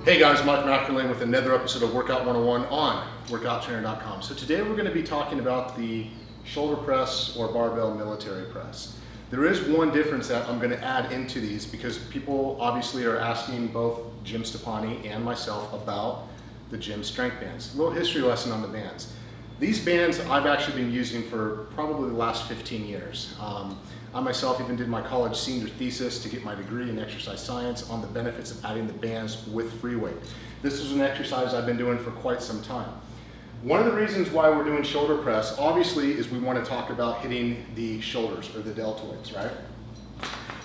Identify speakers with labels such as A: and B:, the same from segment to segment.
A: Hey guys, Mark Mackerlane with another episode of Workout 101 on workouttrainer.com. So today we're going to be talking about the shoulder press or barbell military press. There is one difference that I'm going to add into these because people obviously are asking both Jim Stepani and myself about the JYM Strength Bands. A little history lesson on the bands. These bands I've actually been using for probably the last 15 years. I myself even did my college senior thesis to get my degree in exercise science on the benefits of adding the bands with free weight. This is an exercise I've been doing for quite some time. One of the reasons why we're doing shoulder press, obviously, is we want to talk about hitting the shoulders or the deltoids, right?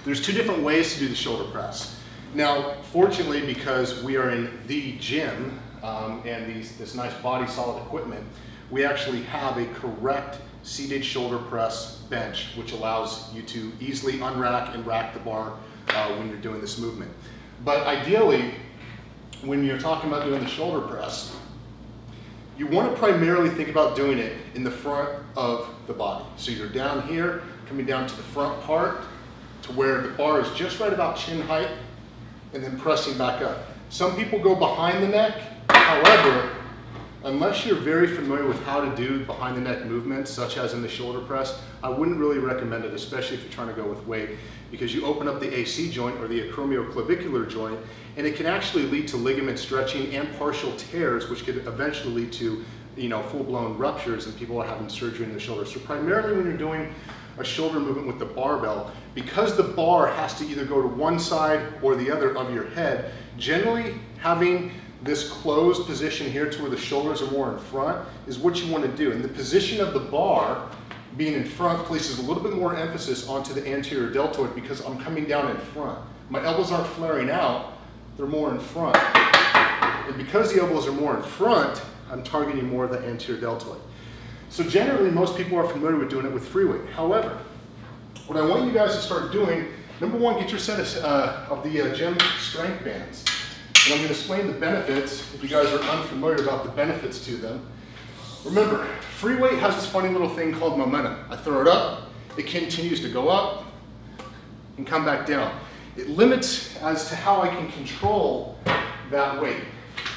A: There's two different ways to do the shoulder press. Now, fortunately, because we are in the gym and this nice body solid equipment, we actually have a correct seated shoulder press bench, which allows you to easily unrack and rack the bar when you're doing this movement. But ideally, when you're talking about doing the shoulder press, you want to primarily think about doing it in the front of the body. So you're down here, coming down to the front part to where the bar is just right about chin height, and then pressing back up. Some people go behind the neck. However, unless you're very familiar with how to do behind the neck movements, such as in the shoulder press, I wouldn't really recommend it, especially if you're trying to go with weight, because you open up the AC joint or the acromioclavicular joint, and it can actually lead to ligament stretching and partial tears, which could eventually lead to, full-blown ruptures, and people are having surgery in the shoulder. So primarily when you're doing a shoulder movement with the barbell, because the bar has to either go to one side or the other of your head, generally having this closed position here to where the shoulders are more in front is what you want to do. And the position of the bar being in front places a little bit more emphasis onto the anterior deltoid because I'm coming down in front. My elbows aren't flaring out, they're more in front. And because the elbows are more in front, I'm targeting more of the anterior deltoid. So generally, most people are familiar with doing it with free weight. However, what I want you guys to start doing, number one, get your set of the JYM Strength Bands. And I'm going to explain the benefits if you guys are unfamiliar about the benefits to them. Remember, free weight has this funny little thing called momentum. I throw it up, it continues to go up and come back down. It limits as to how I can control that weight.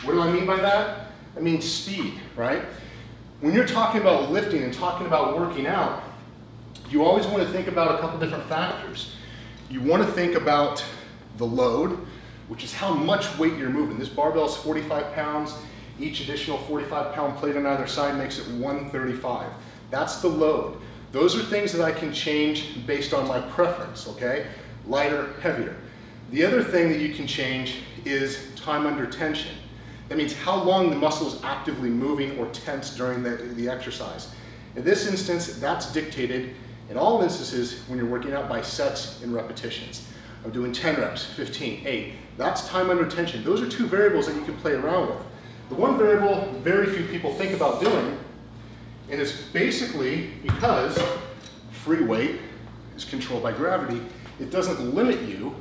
A: What do I mean by that? I mean speed, right? When you're talking about lifting and talking about working out, you always want to think about a couple different factors. You want to think about the load, which is how much weight you're moving. This barbell is 45 pounds. Each additional 45-pound plate on either side makes it 135. That's the load. Those are things that I can change based on my preference, okay? Lighter, heavier. The other thing that you can change is time under tension. That means how long the muscle is actively moving or tense during the exercise. In this instance, that's dictated in all instances when you're working out by sets and repetitions. I'm doing 10 reps, 15, 8. That's time under tension. Those are two variables that you can play around with. The one variable very few people think about doing, and it's basically because free weight is controlled by gravity, it doesn't limit you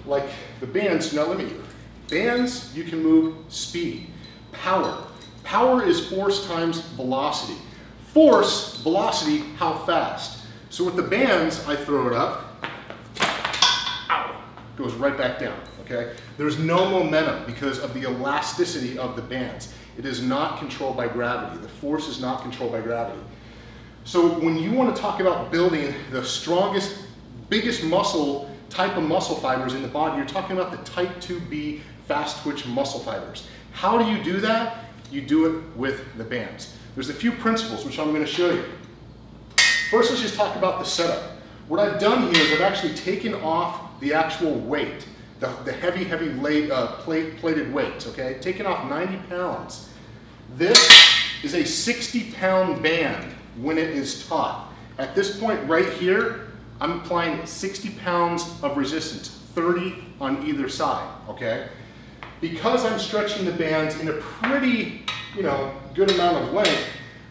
A: like the bands do not limit you. Bands, you can move speed, power. Power is force times velocity. Force, velocity, how fast. So with the bands, I throw it up, goes right back down, okay? There's no momentum because of the elasticity of the bands. It is not controlled by gravity. The force is not controlled by gravity. So when you want to talk about building the strongest, biggest type of muscle fibers in the body, you're talking about the type 2B fast twitch muscle fibers. How do you do that? You do it with the bands. There's a few principles which I'm going to show you. First, let's just talk about the setup. What I've done here is I've actually taken off the actual weight, the heavy plated weights, okay? Taken off 90 pounds. This is a 60-pound band when it is taut. At this point right here, I'm applying 60 pounds of resistance, 30 on either side, okay? Because I'm stretching the bands in a pretty, good amount of length,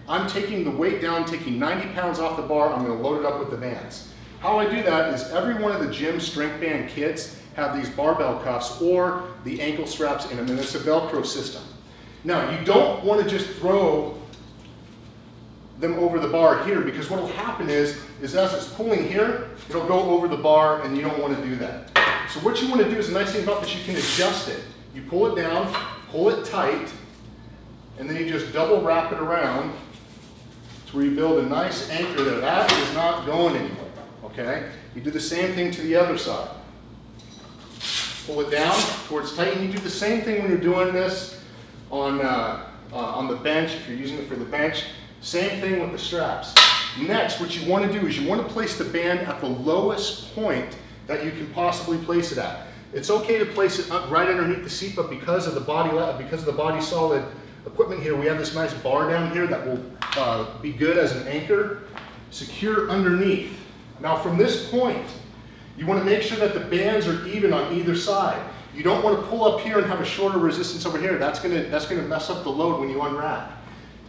A: I'm taking the weight down, taking 90 pounds off the bar, I'm gonna load it up with the bands. How I do that is every one of the JYM Strength Band kits have these barbell cuffs or the ankle straps in them, and it's a Velcro system. Now, you don't want to just throw them over the bar here because what will happen is as it's pulling here, it'll go over the bar and you don't want to do that. So what you want to do is the nice thing about this, you can adjust it you pull it down, pull it tight, and then you just double wrap it around to where you build a nice anchor there. That is not going anywhere, okay? You do the same thing to the other side. Pull it down towards tight, and you do the same thing when you're doing this on the bench, if you're using it for the bench. Same thing with the straps. Next, what you want to do is you want to place the band at the lowest point that you can possibly place it at. It's okay to place it right underneath the seat, but because of the body solid equipment here, we have this nice bar down here that will be good as an anchor. Secure underneath. Now from this point, you want to make sure that the bands are even on either side. You don't want to pull up here and have a shorter resistance over here. That's going to mess up the load when you unwrap.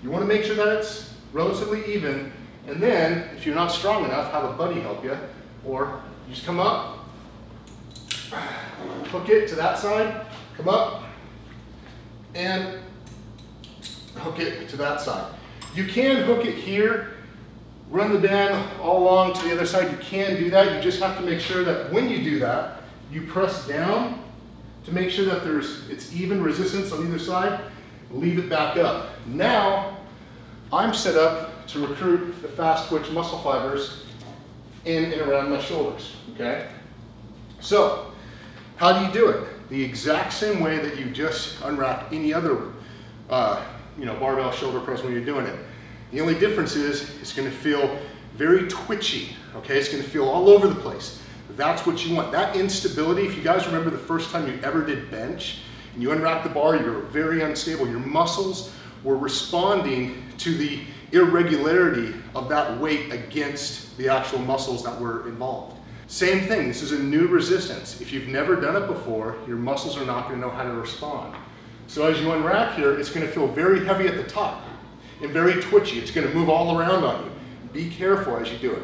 A: You want to make sure that it's relatively even, and then if you're not strong enough, have a buddy help you, or you just come up, hook it to that side, come up, and hook it to that side. You can hook it here, run the band all along to the other side. You can do that. You just have to make sure that when you do that, you press down to make sure that it's even resistance on either side. Leave it back up. Now, I'm set up to recruit the fast twitch muscle fibers in and around my shoulders, okay? So, how do you do it? The exact same way that you just unwrap any other barbell shoulder press when you're doing it. The only difference is it's going to feel very twitchy, okay? It's going to feel all over the place. That's what you want. That instability, if you guys remember the first time you ever did bench, and you unwrapped the bar, you were very unstable. Your muscles were responding to the irregularity of that weight against the actual muscles that were involved. Same thing, this is a new resistance. If you've never done it before, your muscles are not going to know how to respond. So as you unwrap here, it's going to feel very heavy at the top and very twitchy. It's going to move all around on you. Be careful as you do it.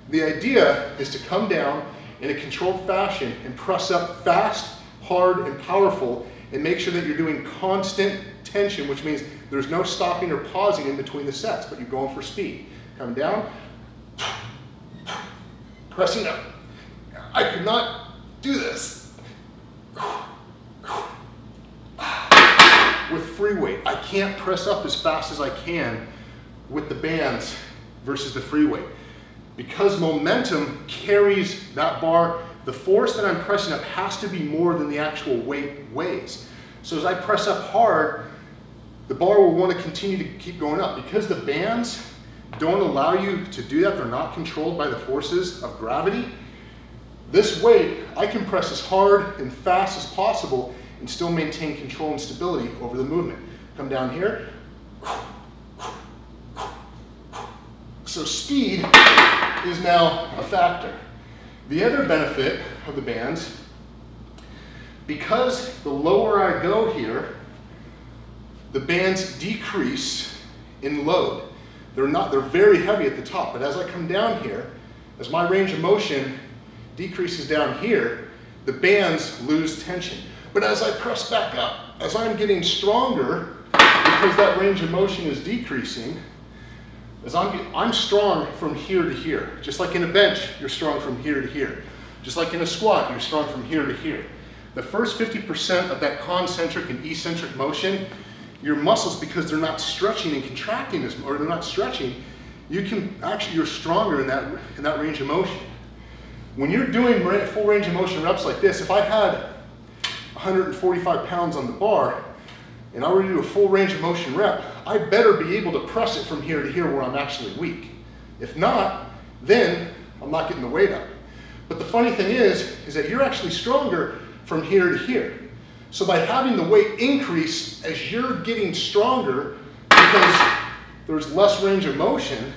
A: The idea is to come down in a controlled fashion and press up fast, hard, and powerful, and make sure that you're doing constant tension, which means there's no stopping or pausing in between the sets, but you're going for speed. Come down, pressing up. I could not do this with free weight. I can't press up as fast as I can with the bands versus the free weight. Because momentum carries that bar, the force that I'm pressing up has to be more than the actual weight weighs. So as I press up hard, the bar will want to continue to keep going up. Because the bands don't allow you to do that, they're not controlled by the forces of gravity, this weight, I can press as hard and fast as possible and still maintain control and stability over the movement. Come down here. So speed is now a factor. The other benefit of the bands, because the lower I go here, the bands decrease in load. They're very heavy at the top, but as I come down here, as my range of motion decreases down here, the bands lose tension. But as I press back up, as I'm getting stronger, because that range of motion is decreasing, as I'm strong from here to here. Just like in a bench, you're strong from here to here. Just like in a squat, you're strong from here to here. The first 50% of that concentric and eccentric motion, your muscles, because they're not stretching and contracting, or they're not stretching, you're stronger in that range of motion. When you're doing full range of motion reps like this, if I had 145 pounds on the bar, and I were to do a full range of motion rep, I better be able to press it from here to here where I'm actually weak. If not, then I'm not getting the weight up. But the funny thing is that you're actually stronger from here to here. So by having the weight increase as you're getting stronger, because there's less range of motion,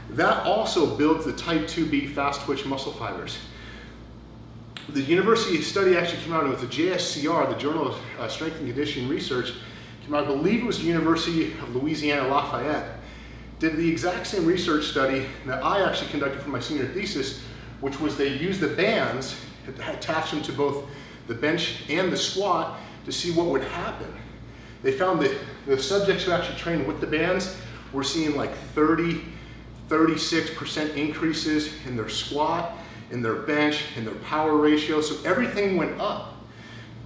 A: that also builds the type 2B fast twitch muscle fibers. The university study actually came out with the JSCR, the Journal of Strength and Conditioning Research, came out, I believe it was the University of Louisiana Lafayette, did the exact same research study that I actually conducted for my senior thesis, which was they used the bands, attached them to both the bench and the squat to see what would happen. They found that the subjects who actually trained with the bands were seeing like 36% increases in their squat, in their bench, in their power ratio, so everything went up.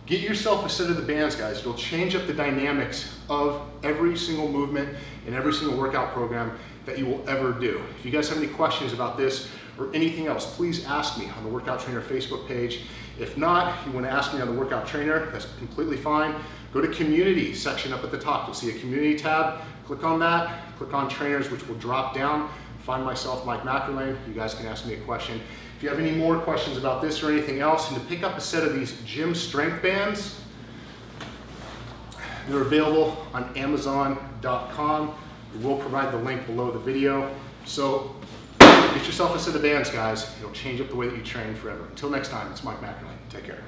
A: Get yourself a set of the bands, guys. It'll change up the dynamics of every single movement and every single workout program that you will ever do. If you guys have any questions about this or anything else, please ask me on the Workout Trainer Facebook page. If not, you want to ask me on the Workout Trainer, that's completely fine. Go to Community section up at the top. You'll see a Community tab. Click on that. Click on Trainers, which will drop down. Find myself, Mike McElwain. You guys can ask me a question. If you have any more questions about this or anything else, and to pick up a set of these JYM Strength Bands, they're available on Amazon.com. We will provide the link below the video. So get yourself a set of bands, guys. It'll change up the way that you train forever. Until next time, it's Mike McElwain. Take care.